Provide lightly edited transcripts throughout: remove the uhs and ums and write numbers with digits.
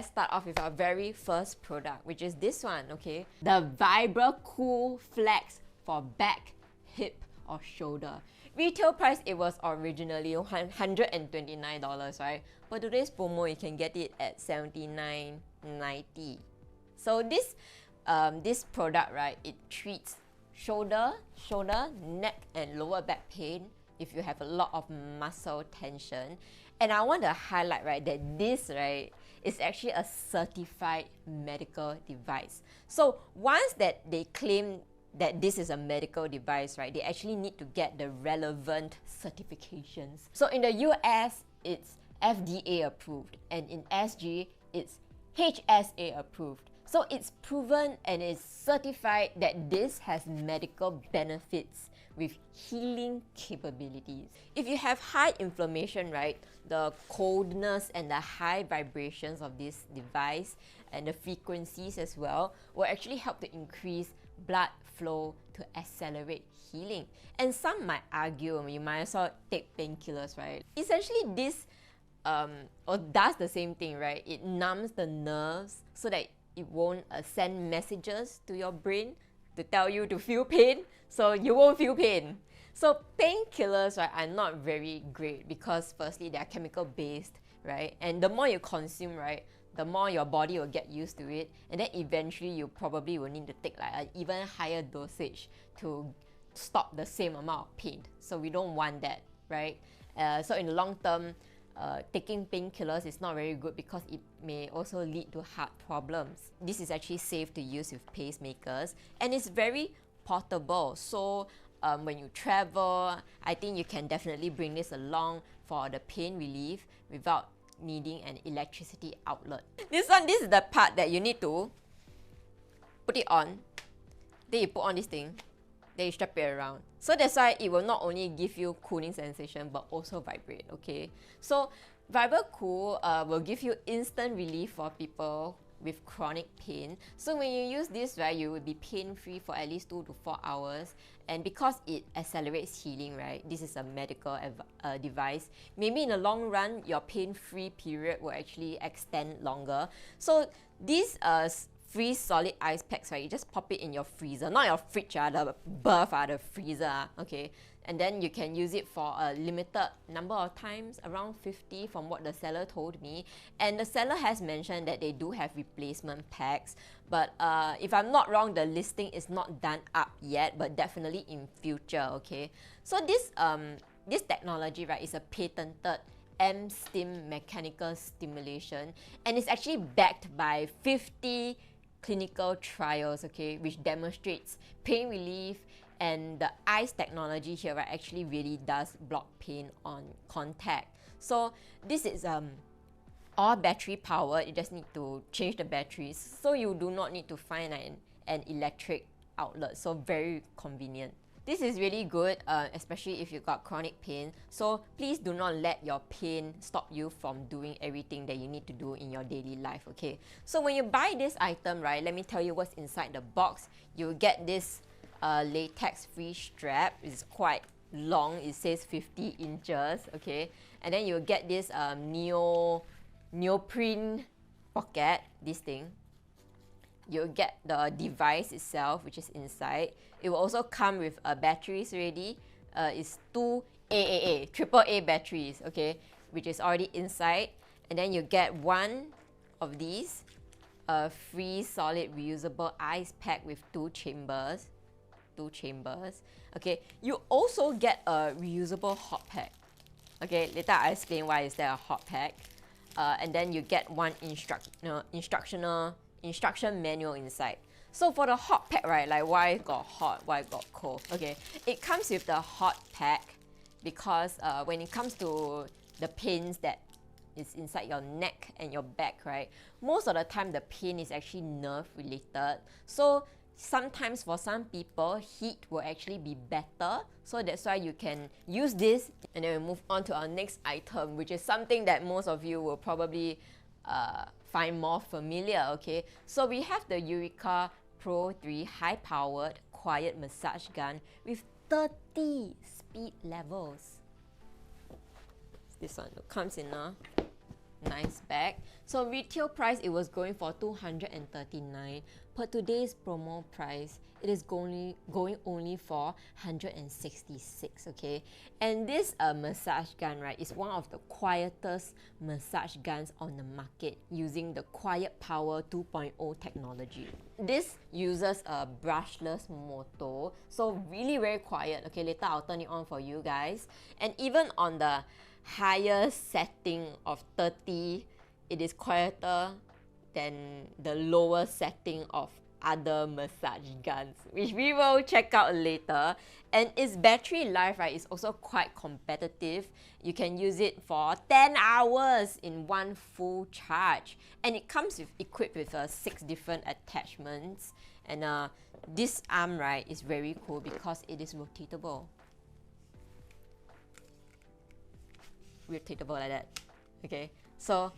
let's start off with our very first product, which is this one, okay? The Vibracool Flex for back, hip, or shoulder. Retail price, it was originally $129, right? For today's promo, you can get it at $79.90. So this product, right, it treats shoulder, neck, and lower back pain if you have a lot of muscle tension. And I want to highlight, right, that this, right, is actually a certified medical device. So once that they claim that this is a medical device, right, they actually need to get the relevant certifications. So in the US, it's FDA approved, and in SG, it's HSA approved. So it's proven and it's certified that this has medical benefits with healing capabilities. If you have high inflammation, right, the coldness and the high vibrations of this device and the frequencies as well will actually help to increase blood flow to accelerate healing. And some might argue you might as well take painkillers, right? Essentially this or does the same thing, right? It numbs the nerves so that it won't send messages to your brain to tell you to feel pain, so you won't feel pain. So painkillers, right, are not very great because firstly they are chemical based, right? And the more you consume, right, the more your body will get used to it, and then eventually you probably will need to take like an even higher dosage to stop the same amount of pain. So we don't want that, right? So in the long term, taking painkillers is not very good because it may also lead to heart problems. This is actually safe to use with pacemakers, and it's very portable. So when you travel, I think you can definitely bring this along for the pain relief without needing an electricity outlet. This is the part that you need to put it on, then you put on this thing, then you strap it around. So that's why it will not only give you cooling sensation but also vibrate, okay? So Vibracool will give you instant relief for people with chronic pain. So when you use this, right, you will be pain-free for at least 2 to 4 hours. And because it accelerates healing, right, this is a medical device. Maybe in the long run, your pain-free period will actually extend longer. So these freeze solid ice packs, right, you just pop it in your freezer, not your fridge, the berth, the freezer, okay? And then you can use it for a limited number of times, around 50 from what the seller told me. And the seller has mentioned that they do have replacement packs, but if I'm not wrong, the listing is not done up yet, but definitely in future, okay? So this technology, right, is a patented M-stim mechanical stimulation, and it's actually backed by 50 clinical trials, okay, which demonstrates pain relief, and the ice technology here, right, actually really does block pain on contact. So this is all battery powered. You just need to change the batteries, so you do not need to find an electric outlet. So very convenient. This is really good, especially if you've got chronic pain. So please do not let your pain stop you from doing everything that you need to do in your daily life, okay? So when you buy this item, right, let me tell you what's inside the box. You'll get this latex-free strap. It's quite long. It says 50 inches, okay? And then you'll get this neoprene pocket, this thing. You'll get the device itself, which is inside. It will also come with batteries already. It's 2 AAA, AAA batteries, okay, which is already inside. And then you get one of these free solid reusable ice pack with 2 chambers. Okay, you also get a reusable hot pack. Okay, later I'll explain why is there a hot pack. And then you get one instruction manual inside. So for the hot pack, right, like why it got hot, why it got cold? Okay, it comes with the hot pack because when it comes to the pains that is inside your neck and your back, right, most of the time the pain is actually nerve related. So sometimes for some people, heat will actually be better. So that's why you can use this. And then we move on to our next item, which is something that most of you will probably find more familiar, okay? So we have the Urikar Pro 3 high-powered quiet massage gun with 30 speed levels. This one comes in a nice back. So retail price, it was going for 239. Per today's promo price, it is going only for 166, okay? And this massage gun, right, is one of the quietest massage guns on the market using the Quiet Power 2.0 technology. This uses a brushless motor, so really very quiet. Okay, later I'll turn it on for you guys. And even on the higher setting of 30, it is quieter than the lower setting of other massage guns, which we will check out later. And its battery life, right, is also quite competitive. You can use it for 10 hours in one full charge, and it comes equipped with 6 different attachments. And this arm, right, is very cool because it is rotatable. Rotatable like that. Okay, so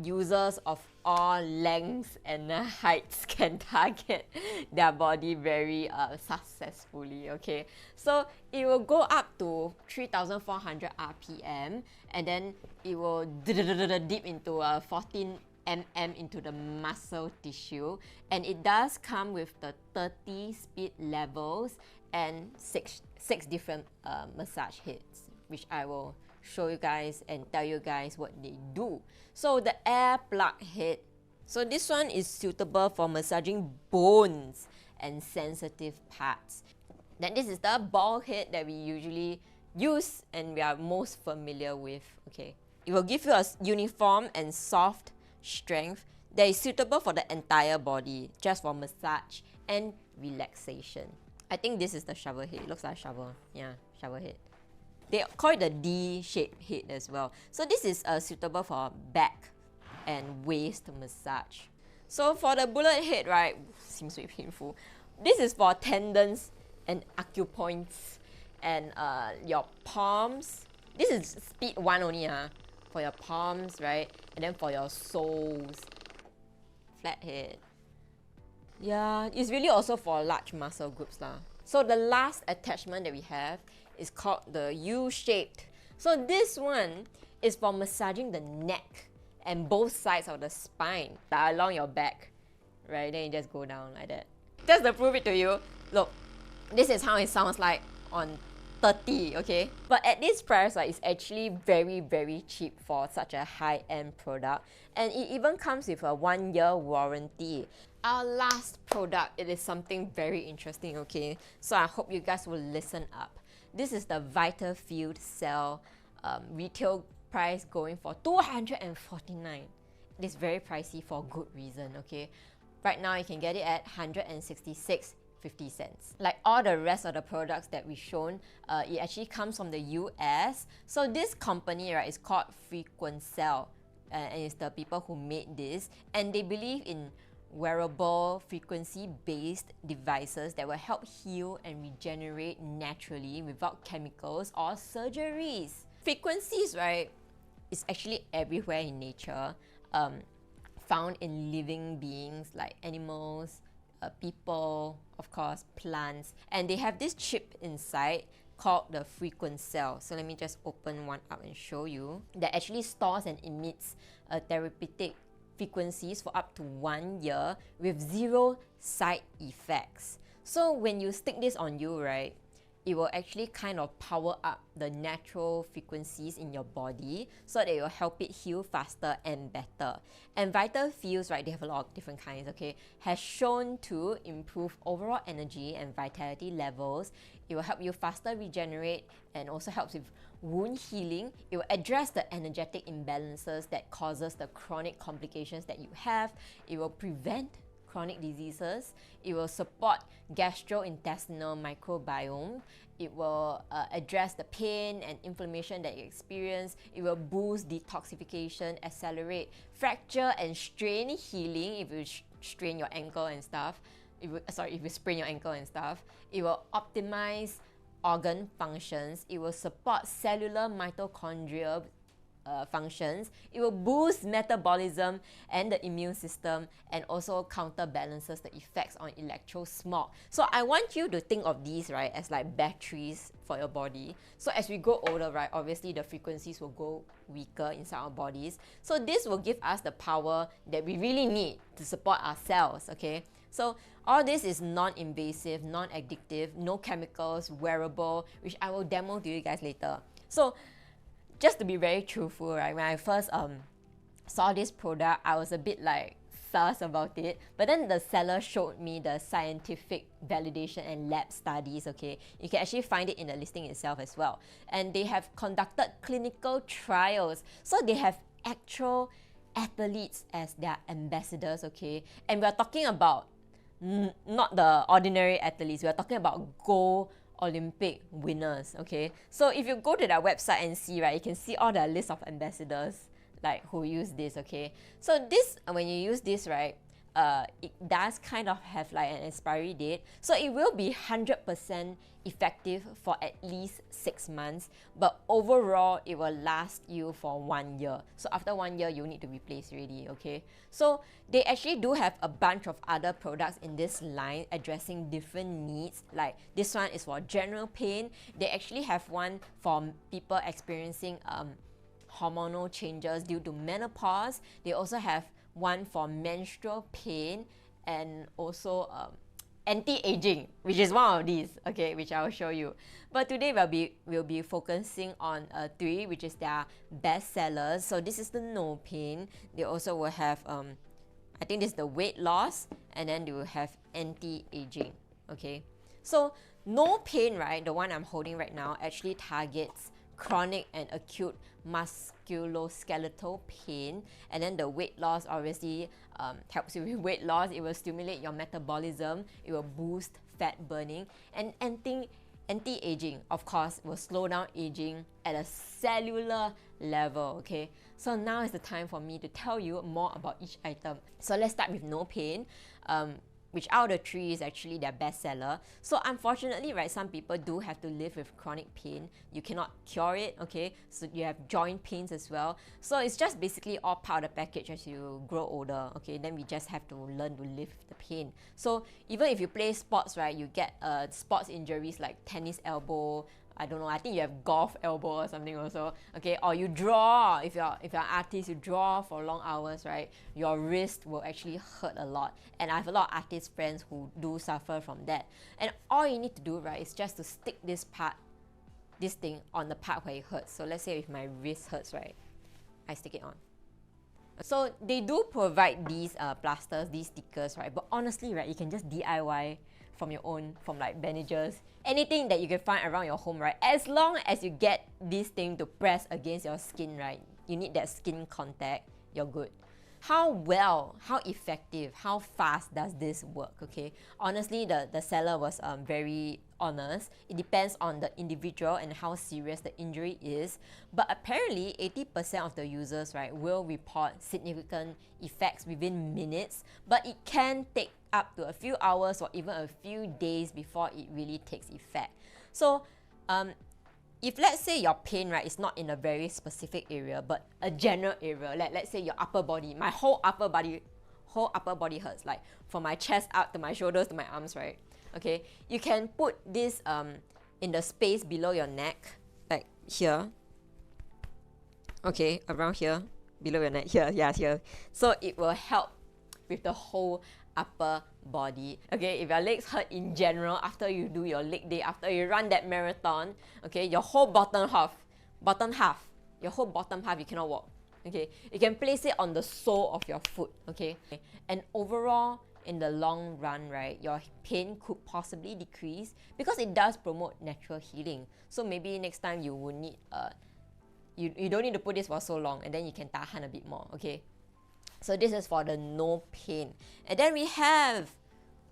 users of all lengths and heights can target their body very successfully. Okay, so it will go up to 3,400 RPM, and then it will dip into 14 mm into the muscle tissue, and it does come with the 30 speed levels and six different massage heads, which I will show you guys and tell you guys what they do. So the air plug head, so this one is suitable for massaging bones and sensitive parts. Then this is the ball head that we usually use and we are most familiar with. Okay, it will give you a uniform and soft strength that is suitable for the entire body, just for massage and relaxation. I think this is the shower head. It looks like a shower. Yeah, shower head. They call it the D-shaped head as well. So this is suitable for back and waist massage. So for the bullet head, right, seems to be painful. This is for tendons and acupoints and your palms. This is speed 1 only for your palms, right? And then for your soles. Flat head. Yeah, it's really also for large muscle groups lah. So the last attachment that we have is called the U-shaped. So this one is for massaging the neck and both sides of the spine along your back, right? Then you just go down like that. Just to prove it to you, look, this is how it sounds like on 30, okay? But at this price, right, it's actually very, very cheap for such a high-end product. And it even comes with a 1-year warranty. Our last product, it is something very interesting, okay? So I hope you guys will listen up. This is the Vibracool Cell, retail price going for $249. It is very pricey for good reason, okay? Right now you can get it at $166.50. Like all the rest of the products that we've shown, it actually comes from the US. So this company, right, is called Qoocuts, and it's the people who made this, and they believe in wearable frequency-based devices that will help heal and regenerate naturally without chemicals or surgeries. Frequencies, right, is actually everywhere in nature, found in living beings like animals, people, of course, plants, and they have this chip inside called the Qoocuts. So let me just open one up and show you. That actually stores and emits a therapeutic frequencies for up to 1 year with 0 side effects. So when you stick this on you, right, it will actually kind of power up the natural frequencies in your body so that it will help it heal faster and better. And Vibracool, right, they have a lot of different kinds, okay, has shown to improve overall energy and vitality levels. It will help you faster regenerate and also helps with wound healing. It will address the energetic imbalances that causes the chronic complications that you have. It will prevent chronic diseases. It will support gastrointestinal microbiome. It will address the pain and inflammation that you experience. It will boost detoxification, accelerate fracture and strain healing if you strain your ankle and stuff. If you sprain your ankle and stuff. It will optimize organ functions. It will support cellular mitochondria functions. It will boost metabolism and the immune system, and also counterbalances the effects on electrosmog. So I want you to think of these, right, as like batteries for your body. So as we grow older, right, obviously the frequencies will go weaker inside our bodies. So this will give us the power that we really need to support ourselves, okay? So all this is non-invasive, non-addictive, no chemicals, wearable, which I will demo to you guys later. So just to be very truthful, right, when I first saw this product, I was a bit like sus about it, but then the seller showed me the scientific validation and lab studies, okay? You can actually find it in the listing itself as well. And they have conducted clinical trials, so they have actual athletes as their ambassadors, okay? And we're talking about not the ordinary athletes, we're talking about gold Olympic winners, okay? So if you go to their website and see, right, you can see all the list of ambassadors like who use this, okay? So this, when you use this, right, it does kind of have like an expiry date. So it will be 100% effective for at least 6 months, but overall it will last you for 1 year. So after 1 year, you need to replace already, okay? So they actually do have a bunch of other products in this line addressing different needs. Like this one is for general pain. They actually have one for people experiencing hormonal changes due to menopause. They also have one for menstrual pain, and also anti-aging, which is one of these, okay, which I will show you. But today we'll be focusing on 3, which is their best sellers. So this is the no pain. They also will have I think this is the weight loss, and then they will have anti-aging, okay? So no pain, right, the one I'm holding right now, actually targets chronic and acute musculoskeletal pain. And then the weight loss obviously helps you with weight loss. It will stimulate your metabolism, it will boost fat burning, and anti-aging, of course, will slow down aging at a cellular level, okay? So now is the time for me to tell you more about each item. So let's start with no pain, which out of the 3 is actually their best seller. So unfortunately, right, some people do have to live with chronic pain. You cannot cure it, okay? So you have joint pains as well. So it's just basically all part of the package as you grow older, okay? Then we just have to learn to live with the pain. So even if you play sports, right, you get sports injuries like tennis elbow, I don't know, I think you have golf elbow or something also, okay? Or you draw, if you're an artist, you draw for long hours, right? Your wrist will actually hurt a lot. And I have a lot of artist friends who do suffer from that. And all you need to do, right, is just to stick this thing on the part where it hurts. So let's say if my wrist hurts, right, I stick it on. So they do provide these plasters, these stickers, right? But honestly, right, you can just DIY from your own, from like bandages, anything that you can find around your home, right? As long as you get this thing to press against your skin, right? You need that skin contact, you're good. How well, how effective, how fast does this work, okay? Honestly, the seller was very honest. It depends on the individual and how serious the injury is. But apparently, 80% of the users, right, will report significant effects within minutes. But it can take up to a few hours or even a few days before it really takes effect. So, if let's say your pain, right, is not in a very specific area, but a general area, like let's say your upper body, my whole upper body hurts, like from my chest up to my shoulders to my arms, right? Okay, you can put this in the space below your neck, like here. Okay, around here, below your neck, here, yeah, here. So it will help with the whole upper body. Okay, if your legs hurt in general after you do your leg day, after you run that marathon, okay, your whole bottom half, your whole bottom half, you cannot walk. Okay, you can place it on the sole of your foot. Okay, and overall, in the long run, right, your pain could possibly decrease because it does promote natural healing. So maybe next time you will need you don't need to put this for so long, and then you can tahan a bit more. Okay, so this is for the no pain. And then we have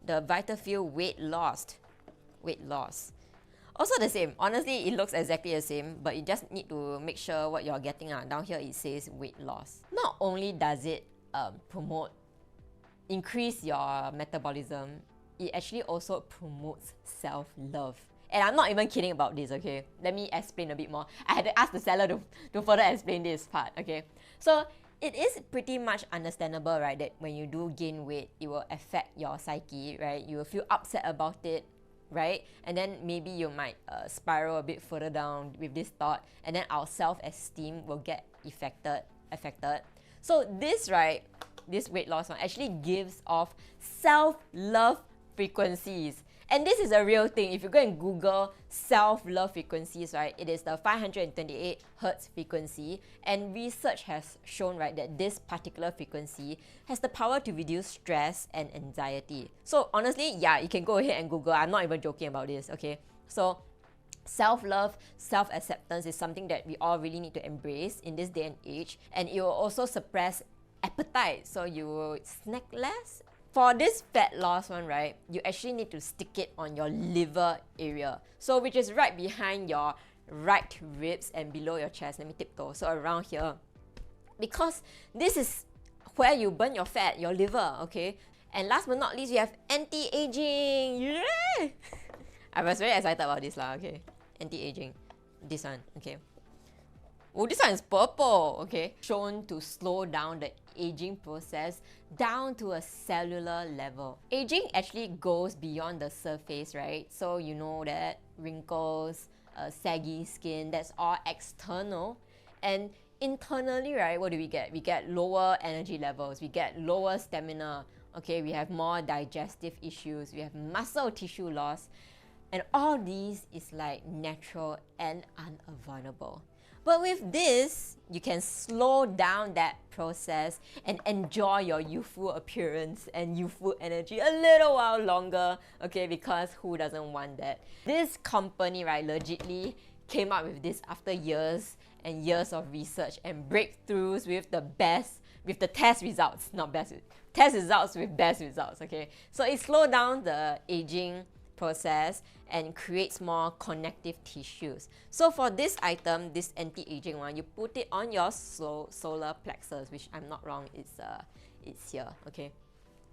the Vitafeel weight loss. Also the same. Honestly, it looks exactly the same, but you just need to make sure what you're getting. Down here it says weight loss. Not only does it increase your metabolism, it actually also promotes self-love. And I'm not even kidding about this, okay? Let me explain a bit more. I had to ask the seller to further explain this part, okay? So it is pretty much understandable, right, that when you do gain weight, it will affect your psyche, right? You will feel upset about it, right? And then maybe you might spiral a bit further down with this thought, and then our self-esteem will get affected. So this, right, this weight loss one actually gives off self-love frequencies. And this is a real thing. If you go and Google self-love frequencies, right, it is the 528 hertz frequency. And research has shown, right, that this particular frequency has the power to reduce stress and anxiety. So honestly, yeah, you can go ahead and Google. I'm not even joking about this, okay? So self-love, self-acceptance is something that we all really need to embrace in this day and age. And it will also suppress appetite, so you will snack less. For this fat loss one, right, you actually need to stick it on your liver area. So which is right behind your right ribs and below your chest. Let me tiptoe. So around here. Because this is where you burn your fat, your liver, okay? And last but not least, we have anti-aging. Yeah! I was very excited about this lah, okay? Anti-aging. This one, okay? Oh, this one is purple, okay? Shown to slow down the aging process down to a cellular level. Aging actually goes beyond the surface, right? So you know that wrinkles, saggy skin, that's all external. And internally, right, what do we get? We get lower energy levels, we get lower stamina, okay? We have more digestive issues, we have muscle tissue loss. And all these is like natural and unavoidable. But with this, you can slow down that process and enjoy your youthful appearance and youthful energy a little while longer, okay? Because who doesn't want that? This company, right, legitly came up with this after years and years of research and breakthroughs with the test results, not best, test results with best results, okay? So it slowed down the aging process and creates more connective tissues. So for this item, this anti-aging one, you put it on your solar plexus, which I'm not wrong, it's here, okay?